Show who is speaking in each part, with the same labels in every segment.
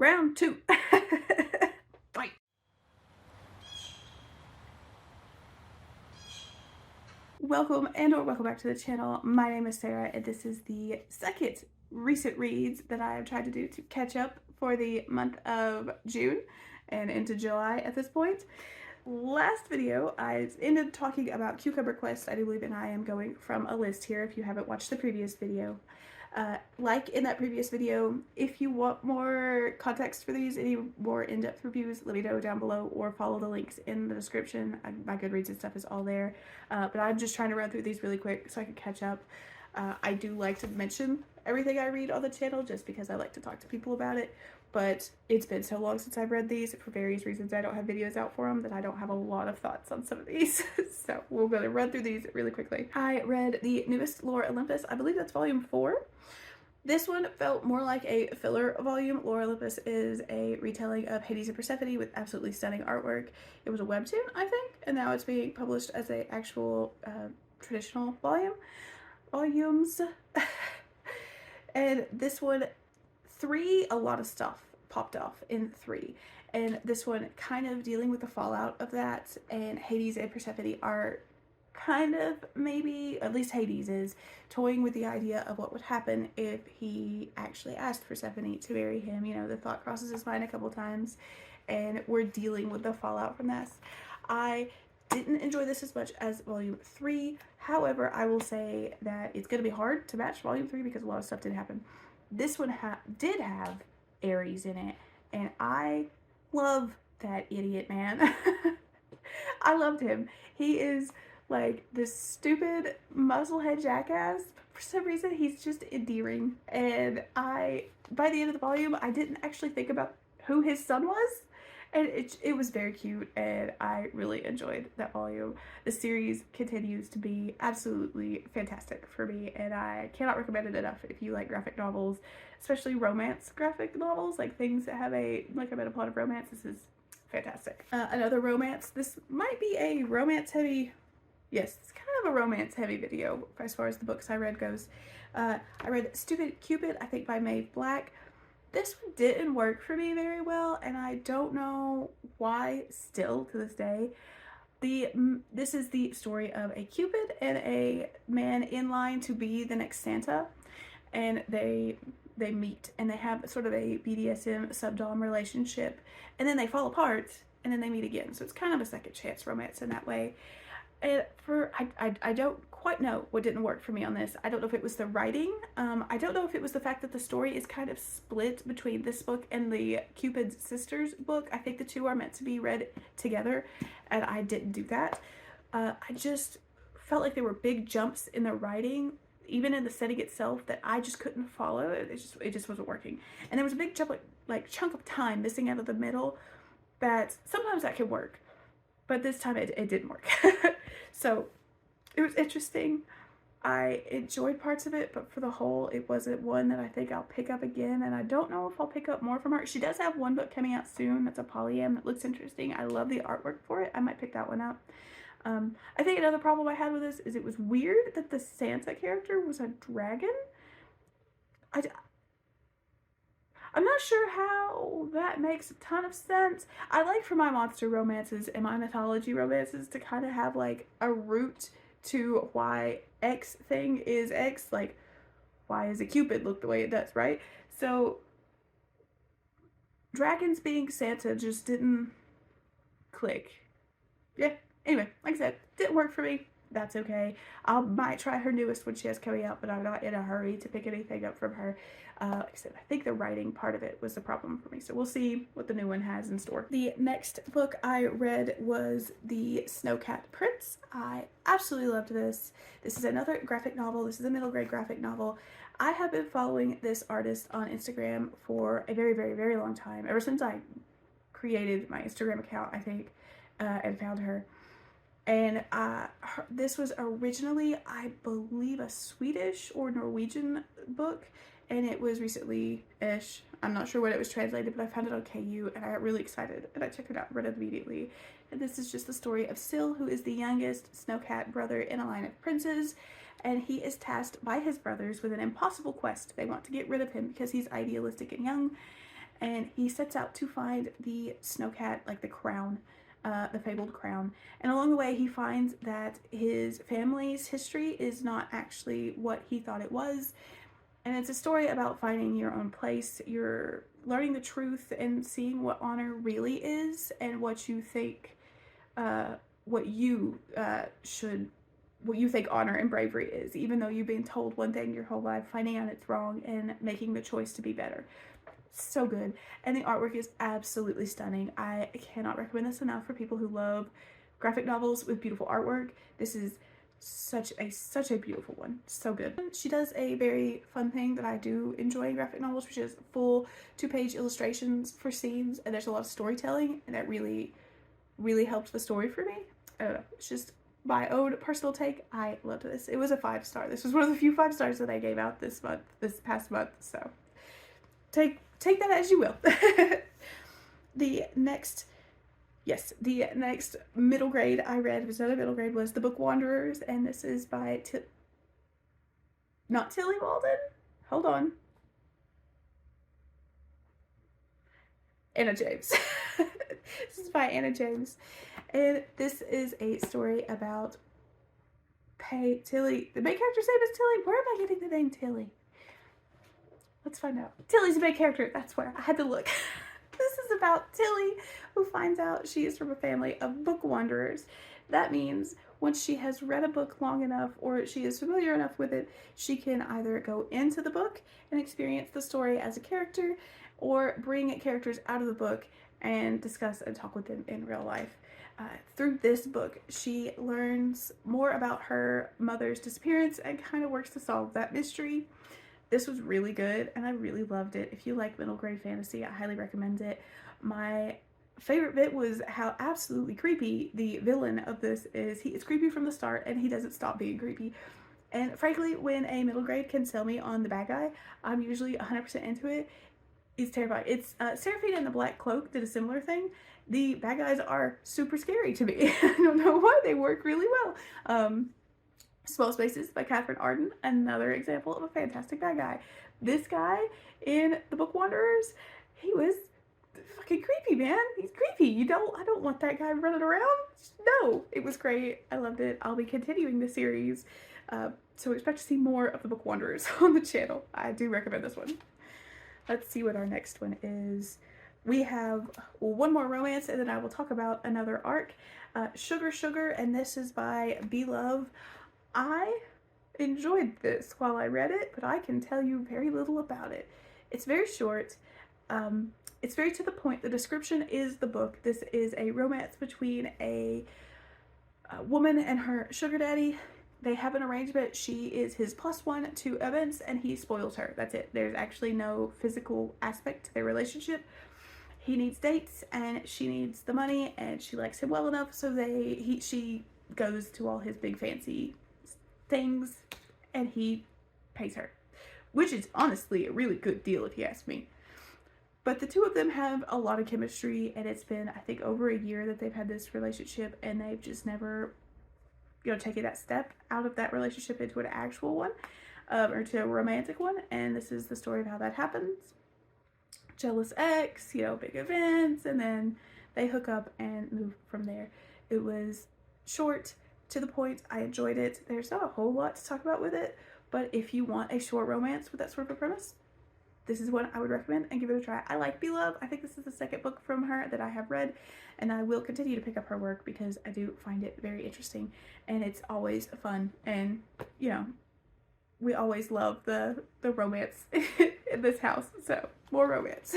Speaker 1: Round two. Fight. Welcome or welcome back to the channel. My name is Sarah and this is the second recent reads that I have tried to do to catch up for the month of June and into July at this point. Last video, I ended talking about Cucumber Quest, I do believe, and I am going from a list here if you haven't watched the previous video. Like in that previous video, if you want more context for these, any more in-depth reviews, let me know down below or follow the links in the description. My Goodreads and stuff is all there. But I'm just trying to run through these really quick so I can catch up. I do like to mention everything I read on the channel just because I like to talk to people about it. But it's been so long since I've read these, for various reasons I don't have videos out for them, that I don't have a lot of thoughts on some of these. So we're going to run through these really quickly. I read the newest Lore Olympus. I believe that's volume 4. This one felt more like a filler volume. Lore Olympus is a retelling of Hades and Persephone with absolutely stunning artwork. It was a webtoon, I think, and now it's being published as an actual traditional volumes. And this one, a lot of stuff popped off in 3, and this one kind of dealing with the fallout of that, and Hades and Persephone are kind of, maybe, at least Hades is, toying with the idea of what would happen if he actually asked Persephone to marry him. You know, the thought crosses his mind a couple times, and we're dealing with the fallout from this. I didn't enjoy this as much as volume 3, however, I will say that it's going to be hard to match volume 3 because a lot of stuff did happen. This one did have Ares in it, and I love that idiot man. I loved him. He is like this stupid musclehead jackass. For some reason, he's just endearing, and by the end of the volume, I didn't actually think about who his son was, and it was very cute, and I really enjoyed that volume. The series continues to be absolutely fantastic for me, and I cannot recommend it enough if you like graphic novels, especially romance graphic novels, like things that have a meta plot of romance. This is fantastic. Another romance. This might be a romance heavy. Yes, it's kind of a romance heavy video as far as the books I read goes. I read Stupid Cupid, I think by Maeve Black. This one didn't work for me very well, and I don't know why still to this day. This is the story of a Cupid and a man in line to be the next Santa, and they meet and they have sort of a BDSM subdom relationship, and then they fall apart and then they meet again. So it's kind of a second chance romance in that way. And I don't quite know what didn't work for me on this. I don't know if it was the writing. I don't know if it was the fact that the story is kind of split between this book and the Cupid's Sisters book. I think the two are meant to be read together, and I didn't do that. I just felt like there were big jumps in the writing, even in the setting itself, that I just couldn't follow. It just wasn't working. And there was a big jump, like chunk of time missing out of the middle, that sometimes that can work, but this time it didn't work. So it was interesting. I enjoyed parts of it, but for the whole, it wasn't one that I think I'll pick up again, and I don't know if I'll pick up more from her. She does have one book coming out soon that's a polyam that looks interesting. I love the artwork for it. I might pick that one up. I think another problem I had with this is it was weird that the Santa character was a dragon. I'm not sure how that makes a ton of sense. I like for my monster romances and my mythology romances to kind of have like a root to why X thing is X. Like, why is a Cupid look the way it does, right? So dragons being Santa just didn't click. Yeah, anyway, like I said, didn't work for me. That's okay. I might try her newest one she has coming out, but I'm not in a hurry to pick anything up from her. Like I said, I think the writing part of it was the problem for me, so we'll see what the new one has in store. The next book I read was The Snowcat Prince. I absolutely loved this. This is another graphic novel. This is a middle grade graphic novel. I have been following this artist on Instagram for a very, very, very long time, ever since I created my Instagram account, I think, and found her. And this was originally, I believe, a Swedish or Norwegian book, and it was recently-ish. I'm not sure when it was translated, but I found it on KU, and I got really excited, and I checked it out and read it immediately. And this is just the story of Syl, who is the youngest snowcat brother in a line of princes, and he is tasked by his brothers with an impossible quest. They want to get rid of him because he's idealistic and young, and he sets out to find the snowcat, like the crown, the fabled crown. And along the way, he finds that his family's history is not actually what he thought it was. And it's a story about finding your own place. You're learning the truth and seeing what honor really is, and what you think, what you what you think honor and bravery is, even though you've been told one thing your whole life, finding out it's wrong and making the choice to be better. So good. And the artwork is absolutely stunning. I cannot recommend this enough for people who love graphic novels with beautiful artwork. This is such a beautiful one. So good. She does a very fun thing that I do enjoy in graphic novels, which is full 2-page illustrations for scenes, and there's a lot of storytelling, and that really helped the story for me. I don't know, it's just my own personal take. I loved this. It was a 5-star. This was one of the few 5 stars that I gave out this past month, so take that as you will. The next middle grade I read, was another middle grade, was The Book Wanderers, and this is by not Tilly Walden. Hold on. Anna James. This is by Anna James. And this is a story about Tilly. The main character's name is Tilly. Where am I getting the name Tilly? Let's find out. Tilly's the main character. That's where I had to look. This is about Tilly, who finds out she is from a family of book wanderers. That means once she has read a book long enough, or she is familiar enough with it, she can either go into the book and experience the story as a character, or bring characters out of the book and discuss and talk with them in real life. Through this book, she learns more about her mother's disappearance and kind of works to solve that mystery. This was really good, and I really loved it. If you like middle grade fantasy, I highly recommend it. My favorite bit was how absolutely creepy the villain of this is. He is creepy from the start, and he doesn't stop being creepy. And frankly, when a middle grade can sell me on the bad guy, I'm usually 100% into it. It's terrifying. It's Seraphine and the Black Cloak did a similar thing. The bad guys are super scary to me. I don't know why, they work really well. Small Spaces by Catherine Arden, another example of a fantastic bad guy. This guy in The Book Wanderers, he was fucking creepy, man. He's creepy. I don't want that guy running around. No, it was great. I loved it. I'll be continuing the series, so expect to see more of The Book Wanderers on the channel. I do recommend this one. Let's see what our next one is. We have one more romance, and then I will talk about another arc. Sugar Sugar, and this is by Beloved. I enjoyed this while I read it, but I can tell you very little about it. It's very short. It's very to the point. The description is the book. This is a romance between a woman and her sugar daddy. They have an arrangement. She is his +1 to events, and he spoils her. That's it. There's actually no physical aspect to their relationship. He needs dates, and she needs the money, and she likes him well enough, so she goes to all his big fancy things, and he pays her, which is honestly a really good deal if you ask me. But the two of them have a lot of chemistry, and it's been, I think, over a year that they've had this relationship, and they've just never, taken that step out of that relationship into an actual one, or to a romantic one. And this is the story of how that happens. Jealous ex, big events, and then they hook up and move from there. It was short, to the point. I enjoyed it. There's not a whole lot to talk about with it, but if you want a short romance with that sort of a premise, this is one I would recommend, and give it a try. I like Beloved. I think this is the second book from her that I have read, and I will continue to pick up her work because I do find it very interesting, and it's always fun, and we always love the romance in this house, so more romance.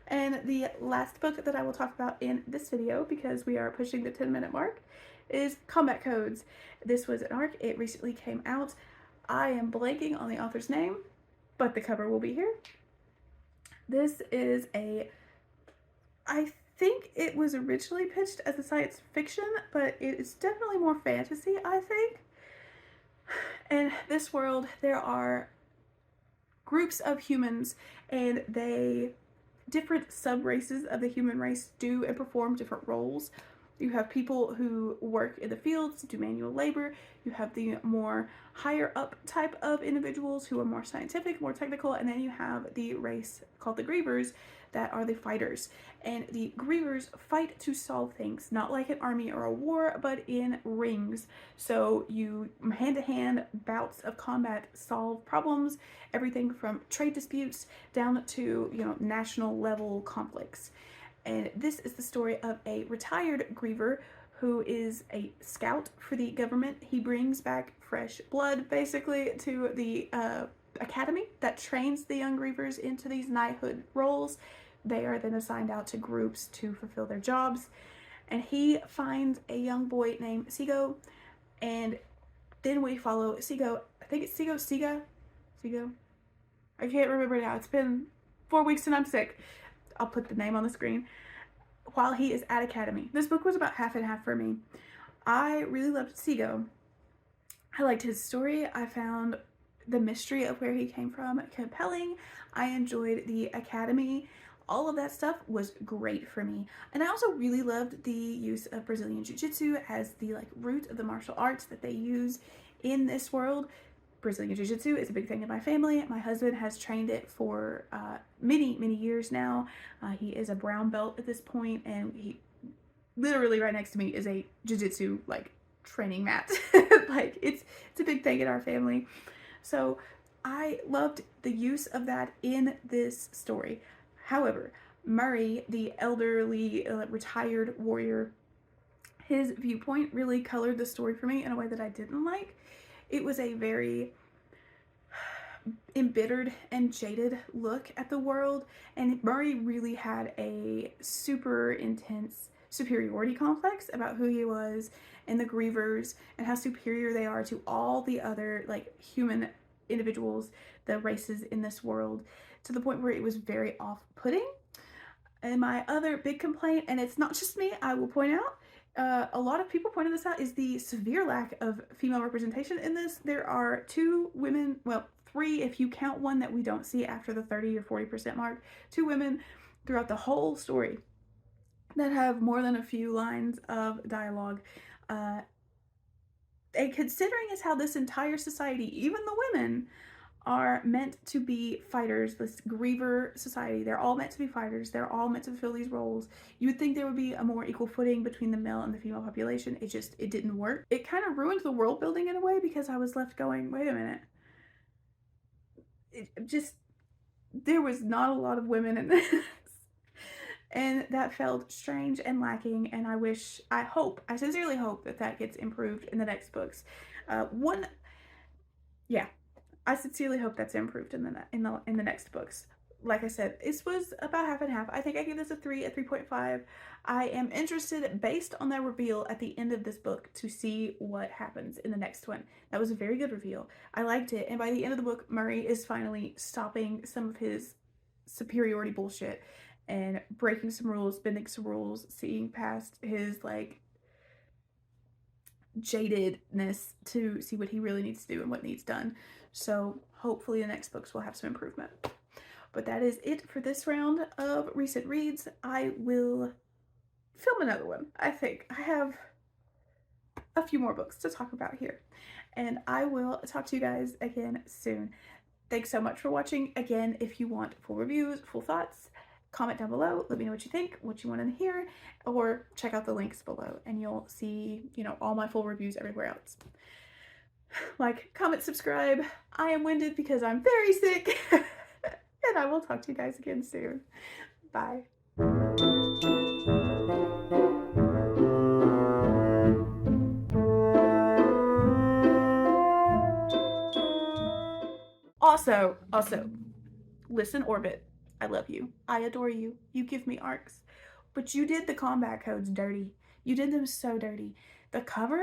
Speaker 1: And the last book that I will talk about in this video, because we are pushing the 10-minute mark, is Combat Codes. This was an arc. It recently came out. I am blanking on the author's name, but the cover will be here. This is I think it was originally pitched as a science fiction, but it is definitely more fantasy, I think. In this world, there are groups of humans, and different sub-races of the human race do and perform different roles. You have people who work in the fields, do manual labor. You have the more higher up type of individuals who are more scientific, more technical, and then you have the race called the grievers that are the fighters. And the grievers fight to solve things, not like an army or a war, but in rings. So you hand-to-hand bouts of combat solve problems, everything from trade disputes down to, you know, national level conflicts. And this is the story of a retired griever who is a scout for the government. He brings back fresh blood, basically, to the academy that trains the young grievers into these knighthood roles. They are then assigned out to groups to fulfill their jobs. And he finds a young boy named Sigo. And then we follow Sigo. I think it's Sigo. I can't remember now. It's been 4 weeks and I'm sick. I'll put the name on the screen. While he is at academy. This book was about half and half for me. I really loved Sigo. I liked his story. I found the mystery of where he came from compelling. I enjoyed the academy. All of that stuff was great for me. And I also really loved the use of Brazilian Jiu-Jitsu as the root of the martial arts that they use in this world. Brazilian Jiu-Jitsu is a big thing in my family. My husband has trained it for many years now. He is a brown belt at this point, and he literally right next to me is a Jiu-Jitsu training mat. It's a big thing in our family. So I loved the use of that in this story. However, Murray, the elderly retired warrior, his viewpoint really colored the story for me in a way that I didn't like. It was a very embittered and jaded look at the world, and Murray really had a super intense superiority complex about who he was and the grievers and how superior they are to all the other human individuals, the races in this world, to the point where it was very off-putting. And my other big complaint, and it's not just me, I will point out, a lot of people pointed this out, is the severe lack of female representation in this. There are 2 women, well, 3 if you count one that we don't see after the 30 or 40% mark, 2 women throughout the whole story that have more than a few lines of dialogue. And considering as how this entire society, even the women, are meant to be fighters, this griever society, they're all meant to be fighters, they're all meant to fulfill these roles. You would think there would be a more equal footing between the male and the female population. It didn't work. It kind of ruined the world building in a way, because I was left going, wait a minute. There was not a lot of women in this. And that felt strange and lacking, and I sincerely hope that gets improved in the next books. I sincerely hope that's improved in the next books. Like I said, this was about half and half. I think I give this a 3.5. I am interested, based on that reveal at the end of this book, to see what happens in the next one. That was a very good reveal. I liked it, and by the end of the book, Murray is finally stopping some of his superiority bullshit and breaking some rules, bending some rules, seeing past his jadedness to see what he really needs to do and what needs done. So hopefully the next books will have some improvement. But that is it for this round of recent reads. I will film another one. I think I have a few more books to talk about here, and I will talk to you guys again soon. Thanks so much for watching. Again, if you want full reviews, full thoughts, comment down below. Let me know what you think, what you want to hear, or check out the links below and you'll see, all my full reviews everywhere else. Like, comment, subscribe. I am winded because I'm very sick. And I will talk to you guys again soon. Bye. Also, listen, Orbit. I love you. I adore you. You give me arcs. But you did the combat codes dirty. You did them so dirty. The cover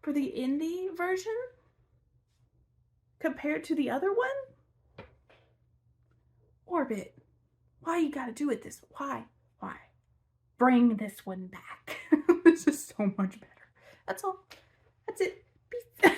Speaker 1: for the indie version compared to the other one? Orbit, why you gotta do it this way? Why? Bring this one back. This is so much better. That's all. That's it. Peace.